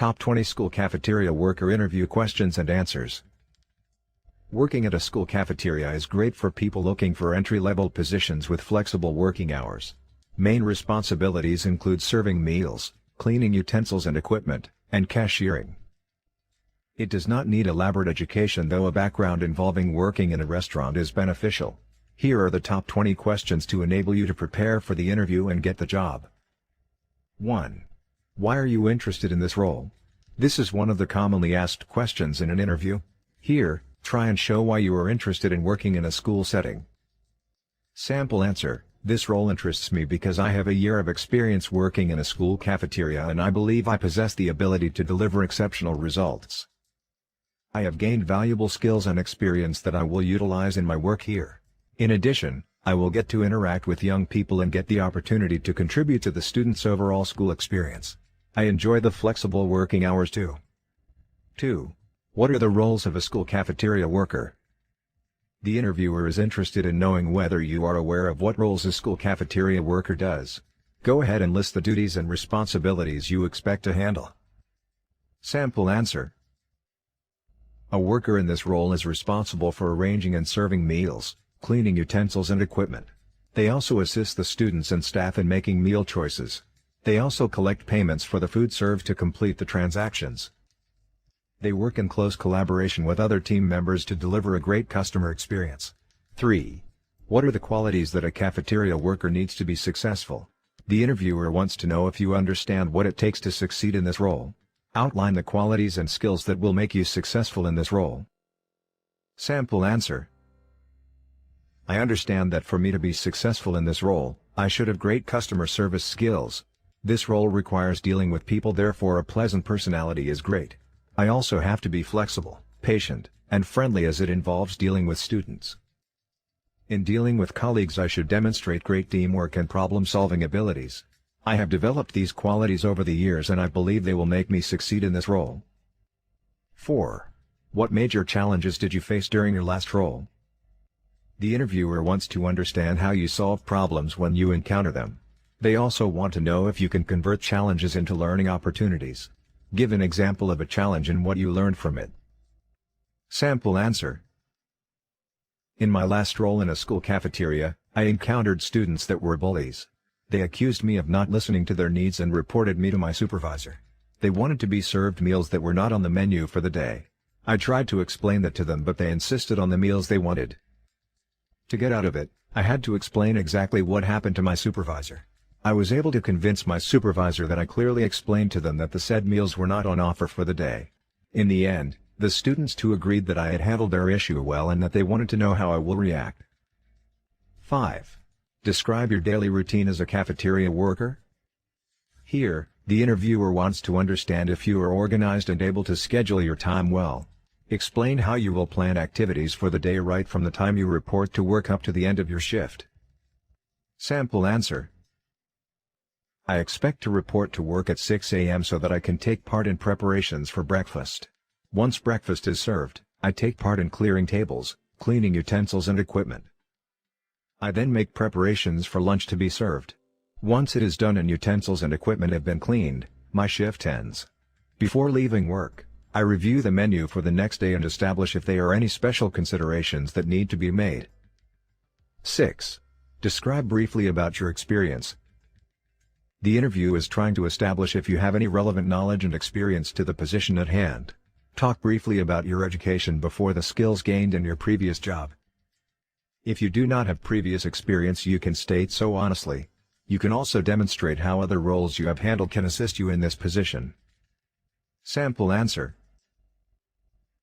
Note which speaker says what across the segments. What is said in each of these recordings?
Speaker 1: Top 20 School Cafeteria Worker Interview Questions and Answers. Working at a school cafeteria is great for people looking for entry-level positions with flexible working hours. Main responsibilities include serving meals, cleaning utensils and equipment, and cashiering. It does not need elaborate education, though a background involving working in a restaurant is beneficial. Here are the top 20 questions to enable you to prepare for the interview and get the job. 1. Why are you interested in this role? This is one of the commonly asked questions in an interview. Here, try and show why you are interested in working in a school setting. Sample answer: this role interests me because I have a year of experience working in a school cafeteria and I believe I possess the ability to deliver exceptional results. I have gained valuable skills and experience that I will utilize in my work here. In addition, I will get to interact with young people and get the opportunity to contribute to the students' overall school experience. I enjoy the flexible working hours too. 2. What are the roles of a school cafeteria worker? The interviewer is interested in knowing whether you are aware of what roles a school cafeteria worker does. Go ahead and list the duties and responsibilities you expect to handle. Sample answer: a worker in this role is responsible for arranging and serving meals, cleaning utensils and equipment. They also assist the students and staff in making meal choices. They also collect payments for the food served to complete the transactions. They work in close collaboration with other team members to deliver a great customer experience. 3. What are the qualities that a cafeteria worker needs to be successful? The interviewer wants to know if you understand what it takes to succeed in this role. Outline the qualities and skills that will make you successful in this role. Sample answer: I understand that for me to be successful in this role, I should have great customer service skills. This role requires dealing with people, therefore a pleasant personality is great. I also have to be flexible, patient, and friendly as it involves dealing with students. In dealing with colleagues, I should demonstrate great teamwork and problem-solving abilities. I have developed these qualities over the years and I believe they will make me succeed in this role. 4. What major challenges did you face during your last role? The interviewer wants to understand how you solve problems when you encounter them. They also want to know if you can convert challenges into learning opportunities. Give an example of a challenge and what you learned from it. Sample answer: in my last role in a school cafeteria, I encountered students that were bullies. They accused me of not listening to their needs and reported me to my supervisor. They wanted to be served meals that were not on the menu for the day. I tried to explain that to them, but they insisted on the meals they wanted. To get out of it, I had to explain exactly what happened to my supervisor. I was able to convince my supervisor that I clearly explained to them that the said meals were not on offer for the day. In the end, the students too agreed that I had handled their issue well and that they wanted to know how I will react. 5. Describe your daily routine as a cafeteria worker. Here, the interviewer wants to understand if you are organized and able to schedule your time well. Explain how you will plan activities for the day right from the time you report to work up to the end of your shift. Sample answer: I expect to report to work at 6 a.m. so that I can take part in preparations for breakfast. Once breakfast is served, I take part in clearing tables, cleaning utensils and equipment. I then make preparations for lunch to be served. Once it is done and utensils and equipment have been cleaned, my shift ends. Before leaving work, I review the menu for the next day and establish if there are any special considerations that need to be made. 6. Describe briefly about your experience. The interview is trying to establish if you have any relevant knowledge and experience to the position at hand. Talk briefly about your education before the skills gained in your previous job. If you do not have previous experience, you can state so honestly. You can also demonstrate how other roles you have handled can assist you in this position. Sample answer: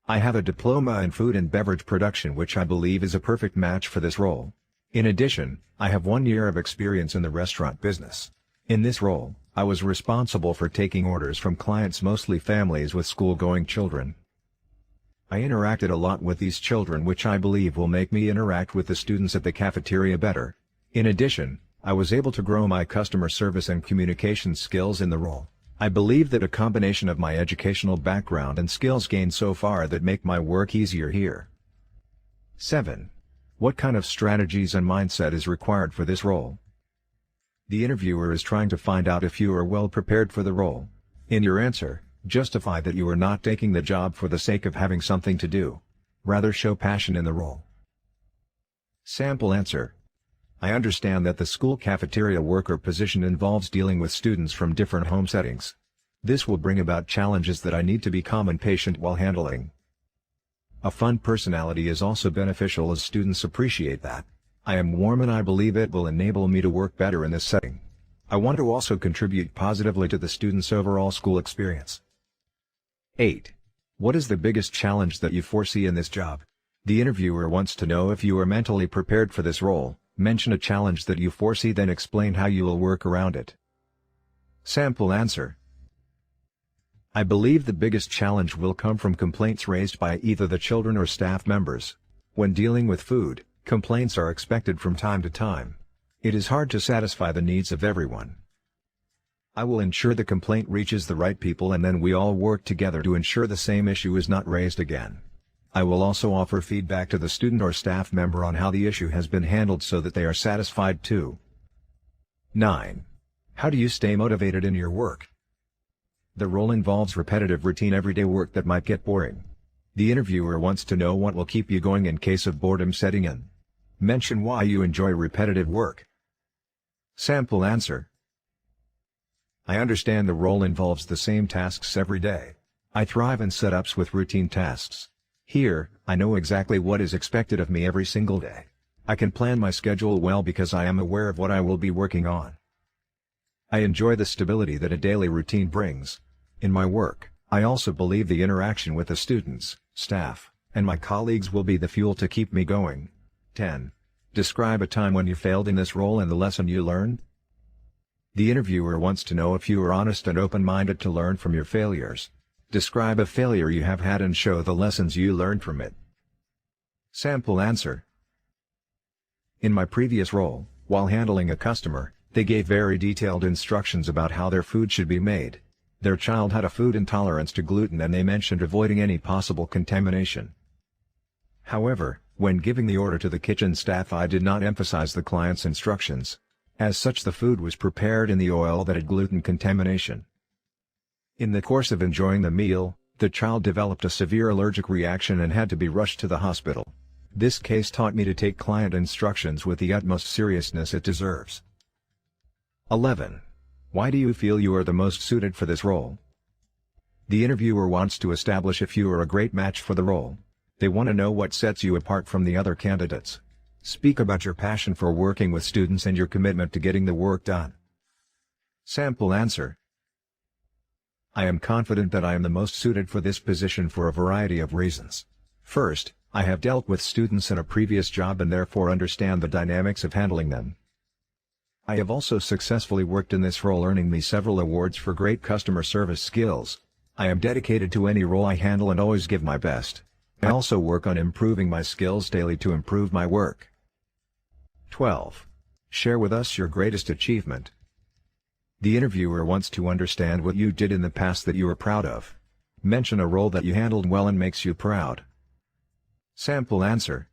Speaker 1: I have a diploma in food and beverage production, which I believe is a perfect match for this role. In addition, I have 1 year of experience in the restaurant business. In this role, I was responsible for taking orders from clients, mostly families with school-going children. I interacted a lot with these children, which I believe will make me interact with the students at the cafeteria better. In addition, I was able to grow my customer service and communication skills in the role. I believe that a combination of my educational background and skills gained so far that make my work easier here. 7. What kind of strategies and mindset is required for this role? The interviewer is trying to find out if you are well prepared for the role. In your answer, Justify that you are not taking the job for the sake of having something to do. Rather show passion in the role. Sample answer. I understand that the school cafeteria worker position involves dealing with students from different home settings. This will bring about challenges that I need to be calm and patient while handling. A fun personality is also beneficial as students appreciate that. I am warm and I believe it will enable me to work better in this setting. I want to also contribute positively to the students' overall school experience. 8. What is the biggest challenge that you foresee in this job? The interviewer wants to know if you are mentally prepared for this role. Mention a challenge that you foresee, then explain how you will work around it. Sample answer. I believe the biggest challenge will come from complaints raised by either the children or staff members. When dealing with food, complaints are expected from time to time. It is hard to satisfy the needs of everyone. I will ensure the complaint reaches the right people and then we all work together to ensure the same issue is not raised again. I will also offer feedback to the student or staff member on how the issue has been handled so that they are satisfied too. 9. How do you stay motivated in your work? The role involves repetitive routine everyday work that might get boring. The interviewer wants to know what will keep you going in case of boredom setting in. Mention why you enjoy repetitive work. Sample answer. I understand the role involves the same tasks every day. I thrive in setups with routine tasks. Here, I know exactly what is expected of me every single day. I can plan my schedule well because I am aware of what I will be working on. I enjoy the stability that a daily routine brings. In my work, I also believe the interaction with the students, staff, and my colleagues will be the fuel to keep me going. 10. Describe a time when you failed in this role and the lesson you learned. The interviewer wants to know if you are honest and open-minded to learn from your failures. Describe a failure you have had and show the lessons you learned from it. Sample answer. In my previous role, while handling a customer, they gave very detailed instructions about how their food should be made. Their child had a food intolerance to gluten and they mentioned avoiding any possible contamination. However, when giving the order to the kitchen staff, I did not emphasize the client's instructions. As such, the food was prepared in the oil that had gluten contamination. In the course of enjoying the meal, the child developed a severe allergic reaction and had to be rushed to the hospital. This case taught me to take client instructions with the utmost seriousness it deserves. 11. Why do you feel you are the most suited for this role? The interviewer wants to establish if you are a great match for the role. They want to know what sets you apart from the other candidates. Speak about your passion for working with students and your commitment to getting the work done. Sample answer. I am confident that I am the most suited for this position for a variety of reasons. First, I have dealt with students in a previous job and therefore understand the dynamics of handling them. I have also successfully worked in this role, earning me several awards for great customer service skills. I am dedicated to any role I handle and always give my best. I also work on improving my skills daily to improve my work. 12. Share with us your greatest achievement. The interviewer wants to understand what you did in the past that you are proud of. Mention a role that you handled well and makes you proud. Sample answer.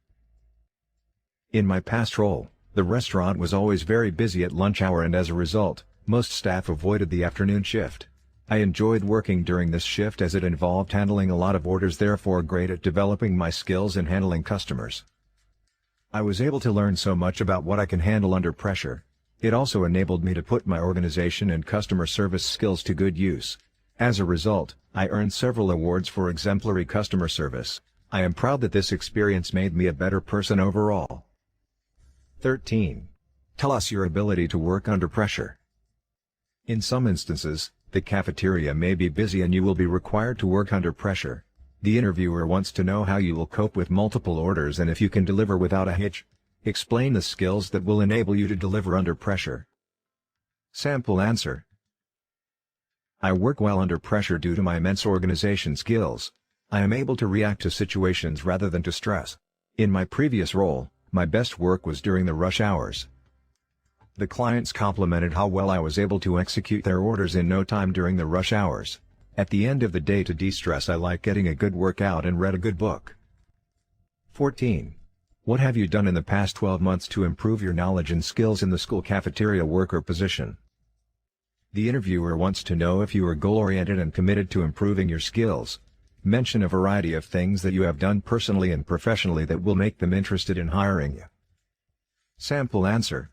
Speaker 1: In my past role, the restaurant was always very busy at lunch hour and as a result, most staff avoided the afternoon shift. I enjoyed working during this shift as it involved handling a lot of orders, therefore great at developing my skills in handling customers. I was able to learn so much about what I can handle under pressure. It also enabled me to put my organization and customer service skills to good use. As a result, I earned several awards for exemplary customer service. I am proud that this experience made me a better person overall. 13. Tell us your ability to work under pressure. In some instances, the cafeteria may be busy and you will be required to work under pressure. The interviewer wants to know how you will cope with multiple orders and if you can deliver without a hitch. Explain the skills that will enable you to deliver under pressure. Sample answer. I work well under pressure due to my immense organization skills. I am able to react to situations rather than to stress. In my previous role, my best work was during the rush hours. The clients complimented how well I was able to execute their orders in no time during the rush hours. At the end of the day, to de-stress, I like getting a good workout and read a good book. 14. What have you done in the past 12 months to improve your knowledge and skills in the school cafeteria worker position? The interviewer wants to know if you are goal-oriented and committed to improving your skills. Mention a variety of things that you have done personally and professionally that will make them interested in hiring you. Sample answer.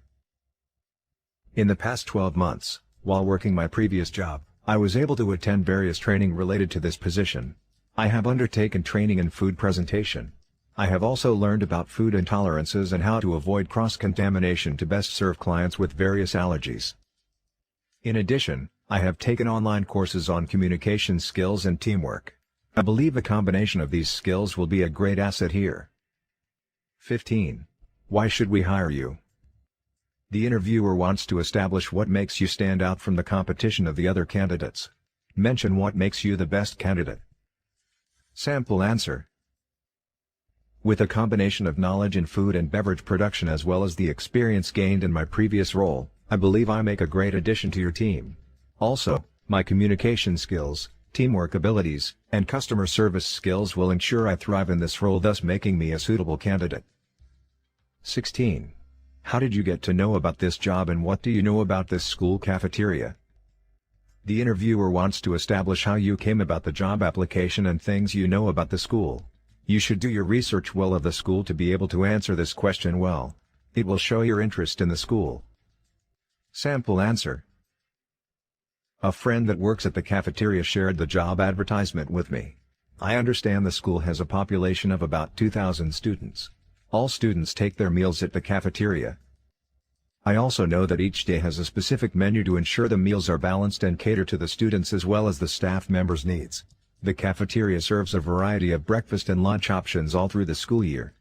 Speaker 1: In the past 12 months, while working my previous job, I was able to attend various training related to this position. I have undertaken training in food presentation. I have also learned about food intolerances and how to avoid cross-contamination to best serve clients with various allergies. In addition, I have taken online courses on communication skills and teamwork. I believe a combination of these skills will be a great asset here. 15. Why should we hire you? The interviewer wants to establish what makes you stand out from the competition of the other candidates. Mention what makes you the best candidate. Sample answer. With a combination of knowledge in food and beverage production as well as the experience gained in my previous role, I believe I make a great addition to your team. Also, my communication skills, teamwork abilities, and customer service skills will ensure I thrive in this role, thus making me a suitable candidate. 16. How did you get to know about this job and what do you know about this school cafeteria? The interviewer wants to establish how you came about the job application and things you know about the school. You should do your research well of the school to be able to answer this question well. It will show your interest in the school. Sample answer. A friend that works at the cafeteria shared the job advertisement with me. I understand the school has a population of about 2,000 students. All students take their meals at the cafeteria. I also know that each day has a specific menu to ensure the meals are balanced and cater to the students as well as the staff members' needs. The cafeteria serves a variety of breakfast and lunch options all through the school year.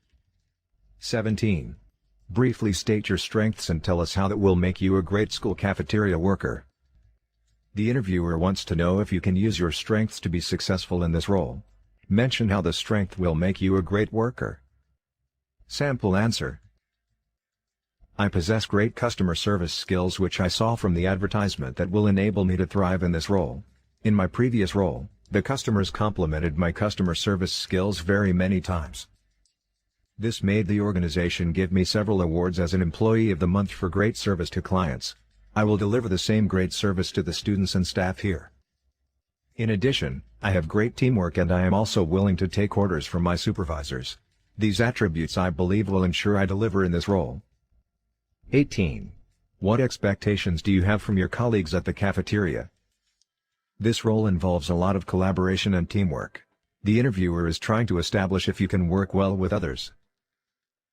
Speaker 1: 17. Briefly state your strengths and tell us how that will make you a great school cafeteria worker. The interviewer wants to know if you can use your strengths to be successful in this role. Mention how the strength will make you a great worker. Sample answer. I possess great customer service skills which I saw from the advertisement that will enable me to thrive in this role. In my previous role, the customers complimented my customer service skills very many times. This made the organization give me several awards as an Employee of the Month for great service to clients. I will deliver the same great service to the students and staff here. In addition, I have great teamwork and I am also willing to take orders from my supervisors. These attributes I believe will ensure I deliver in this role. 18. What expectations do you have from your colleagues at the cafeteria? This role involves a lot of collaboration and teamwork. The interviewer is trying to establish if you can work well with others.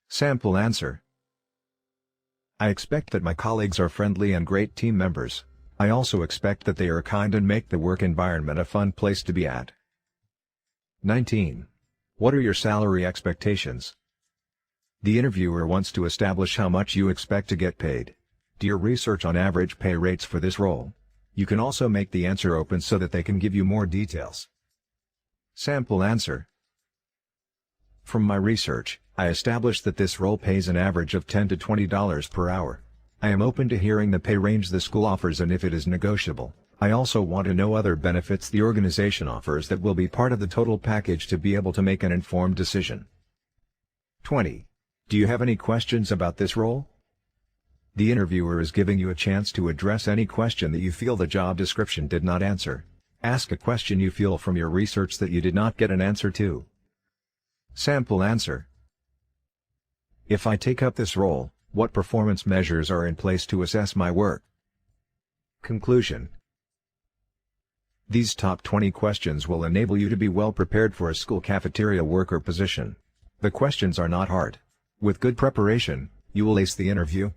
Speaker 1: Sample answer. I expect that my colleagues are friendly and great team members. I also expect that they are kind and make the work environment a fun place to be at. 19. What are your salary expectations? The interviewer wants to establish how much you expect to get paid. Do your research on average pay rates for this role. You can also make the answer open so that they can give you more details. Sample answer. From my research, I established that this role pays an average of $10 to $20 per hour. I am open to hearing the pay range the school offers and if it is negotiable. I also want to know other benefits the organization offers that will be part of the total package to be able to make an informed decision. 20. Do you have any questions about this role? The interviewer is giving you a chance to address any question that you feel the job description did not answer. Ask a question you feel from your research that you did not get an answer to. Sample answer. If I take up this role, what performance measures are in place to assess my work? Conclusion. These top 20 questions will enable you to be well prepared for a school cafeteria worker position. The questions are not hard. With good preparation, you will ace the interview.